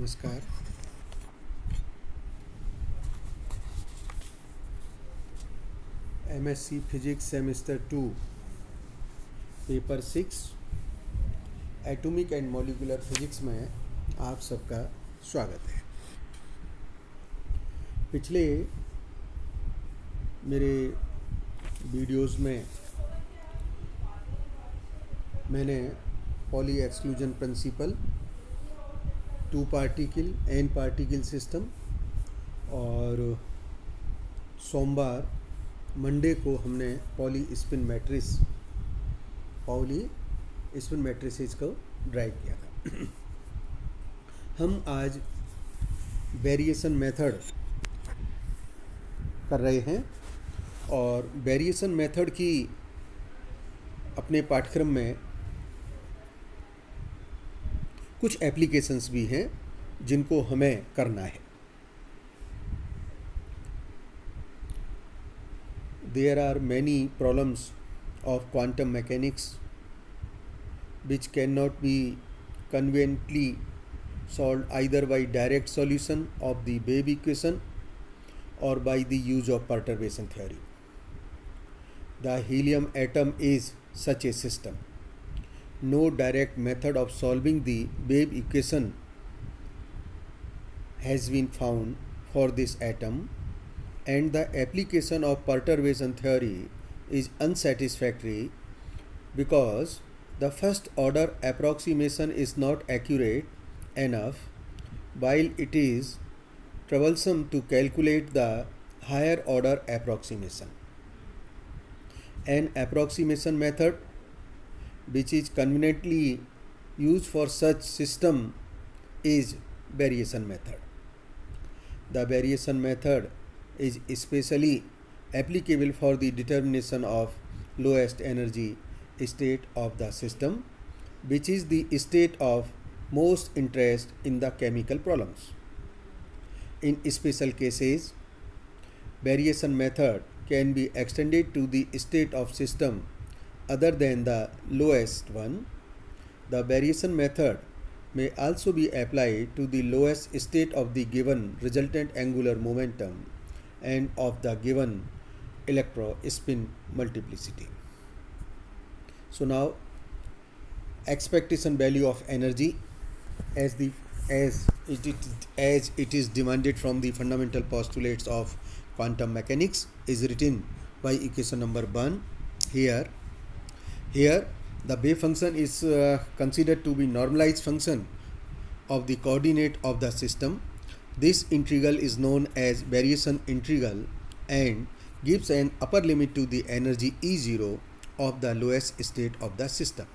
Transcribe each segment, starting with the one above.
नमस्कार। MSc physics semester 2 paper 6 atomic and molecular physics में आप सबका स्वागत है। पिछले मेरे वीडियोस में मैंने Pauli exclusion principle, two particle N particle system और सोमवार मंडे को हमने पॉली स्पिन मैट्रिसेस को ड्राइव किया था। हम आज वेरिएशन मेथड कर रहे हैं और वेरिएशन मेथड की अपने पाठ्यक्रम में कुछ एप्लीकेशंस भी हैं जिनको हमें करना है। There are many problems of quantum mechanics which cannot be conveniently solved either by direct solution of the wave equation or by the use of perturbation theory. The helium atom is such a system. No direct method of solving the wave equation has been found for this atom, and the application of perturbation theory is unsatisfactory because the first order approximation is not accurate enough, while it is troublesome to calculate the higher order approximation. An approximation method which is conveniently used for such system is variation method. The variation method is especially applicable for the determination of lowest energy state of the system, which is the state of most interest in the chemical problems. In special cases, variation method can be extended to the state of system other than the lowest one. The variation method may also be applied to the lowest state of the given resultant angular momentum and of the given electrospin multiplicity. So now expectation value of energy as it is demanded from the fundamental postulates of quantum mechanics is written by equation number 1 here. The wave function is considered to be normalized function of the coordinate of the system. This integral is known as variation integral and gives an upper limit to the energy E0 of the lowest state of the system.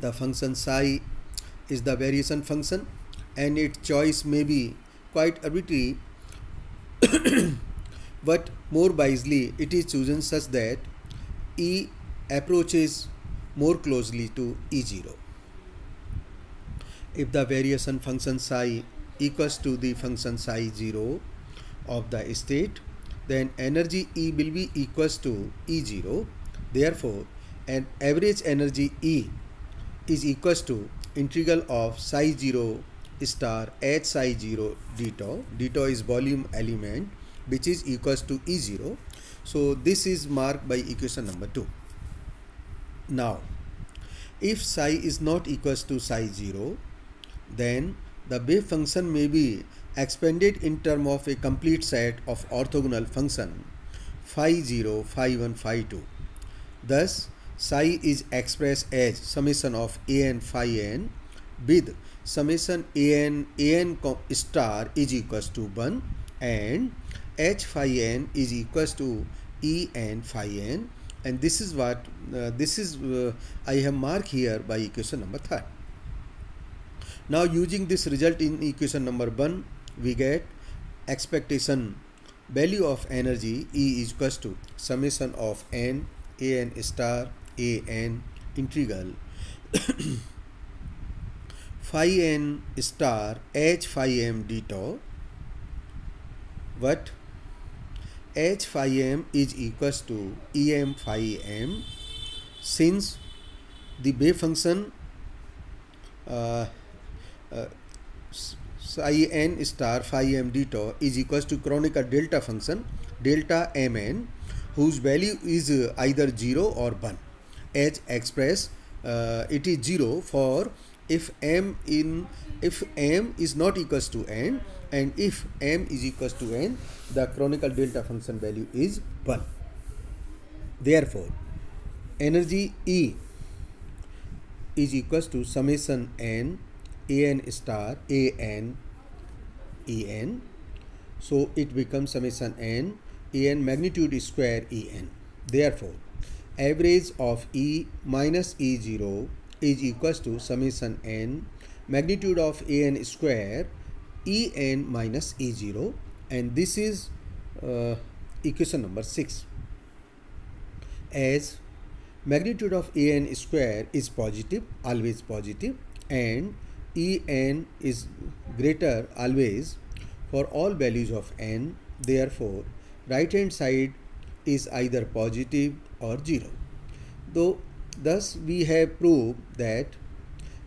The function psi is the variation function and its choice may be quite arbitrary, but more wisely it is chosen such that E approaches more closely to E0. If the variation function psi equals to the function psi 0 of the state, then energy E will be equals to E0. Therefore, an average energy E is equals to integral of psi 0 star h psi 0 d tau. D tau is volume element which is equals to E0. So this is marked by equation number 2. Now, if psi is not equals to psi 0, then the wave function may be expanded in terms of a complete set of orthogonal function phi 0, phi 1, phi 2. Thus, psi is expressed as summation of an phi n with summation an star is equals to 1 and h phi n is equals to e n phi n, and this is what I have marked here by equation number 3. Now using this result in equation number 1, we get expectation value of energy E is equals to summation of n star a n integral phi n star h phi m d tau, but h phi m is equals to em phi m, since the wave function psi n star phi m d tau is equals to Kronecker delta function delta mn, whose value is either 0 or 1, as expressed. It is 0 for if m is not equals to n, and if m is equals to n, the Kronecker delta function value is 1. Therefore, energy E is equals to summation n an star an en. So it becomes summation n an magnitude square en. Therefore, average of E minus E0 is equals to summation n magnitude of an square en minus E0, and this is equation number 6. As magnitude of an square is positive, always positive, and en is greater always for all values of n, therefore right hand side is either positive or 0. Thus we have proved that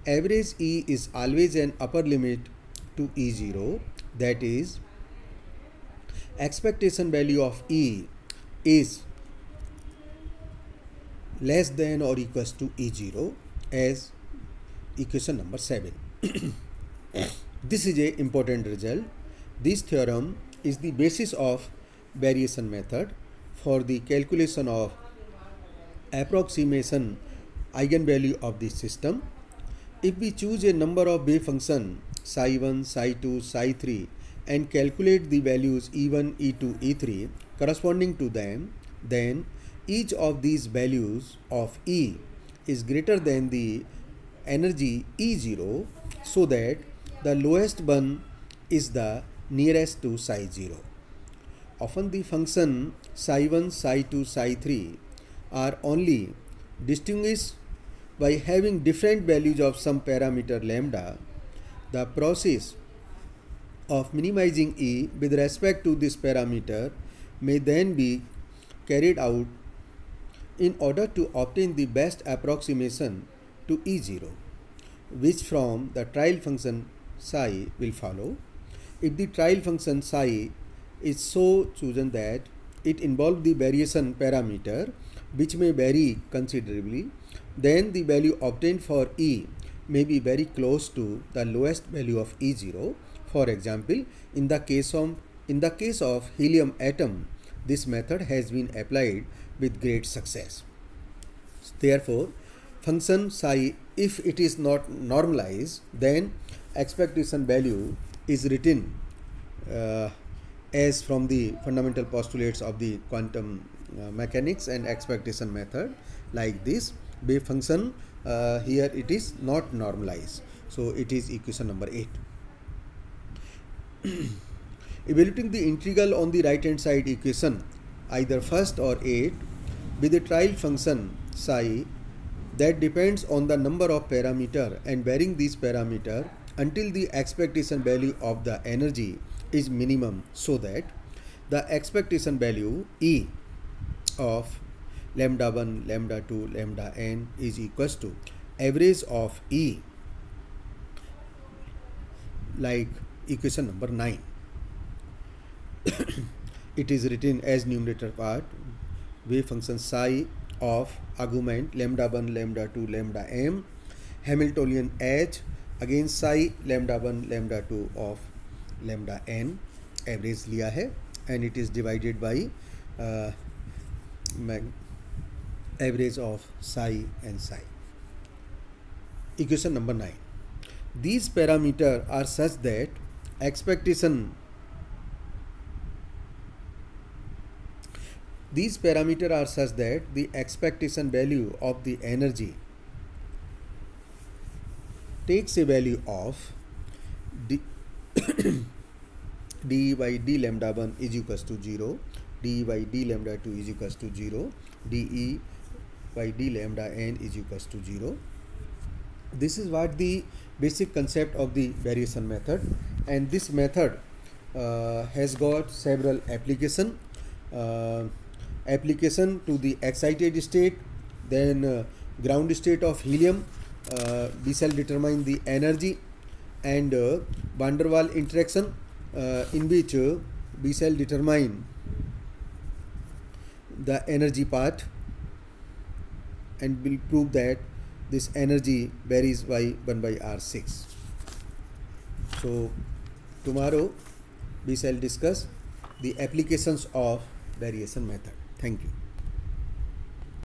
average E is always an upper limit to E0, that is, expectation value of E is less than or equals to E0, as equation number 7. This is a important result. This theorem is the basis of variation method for the calculation of approximation eigenvalue of the system. If we choose a number of wave function psi1, psi2, psi3 and calculate the values E1, E2, E3 corresponding to them, then each of these values of E is greater than the energy E0, so that the lowest one is the nearest to psi0. Often the function psi1, psi2, psi3 are only distinguished by having different values of some parameter lambda. The process of minimizing E with respect to this parameter may then be carried out in order to obtain the best approximation to E0, which from the trial function psi will follow. If the trial function psi is so chosen that it involves the variation parameter, which may vary considerably, then the value obtained for E may be very close to the lowest value of E0. For example, in the case of helium atom, this method has been applied with great success. Therefore, function psi, if it is not normalized, then expectation value is written as from the fundamental postulates of the quantum mechanics and expectation method, like this. Wave function, here it is not normalized, so it is equation number 8. Evaluating the integral on the right hand side equation, either first or 8, with the trial function psi that depends on the number of parameter and varying these parameter until the expectation value of the energy is minimum, so that the expectation value E of lambda 1, lambda 2, lambda n is equals to average of E, like equation number 9. It is written as numerator part, wave function psi of argument lambda 1, lambda 2, lambda m, Hamiltonian h, again psi lambda 1, lambda 2 of lambda n, average लिया है, and it is divided by average of psi and psi. Equation number 9. These parameters are such that expectation the expectation value of the energy takes a value of d by d lambda 1 is equals to 0, d by d lambda 2 is equals to 0, de by d lambda n is equals to 0. This is what the basic concept of the variation method, and this method has got several application to the excited state, then ground state of helium. We shall determine the energy and van der Waal interaction, in which we shall determine the energy part and will prove that this energy varies by 1 by R6. So tomorrow we shall discuss the applications of variation method. Thank you.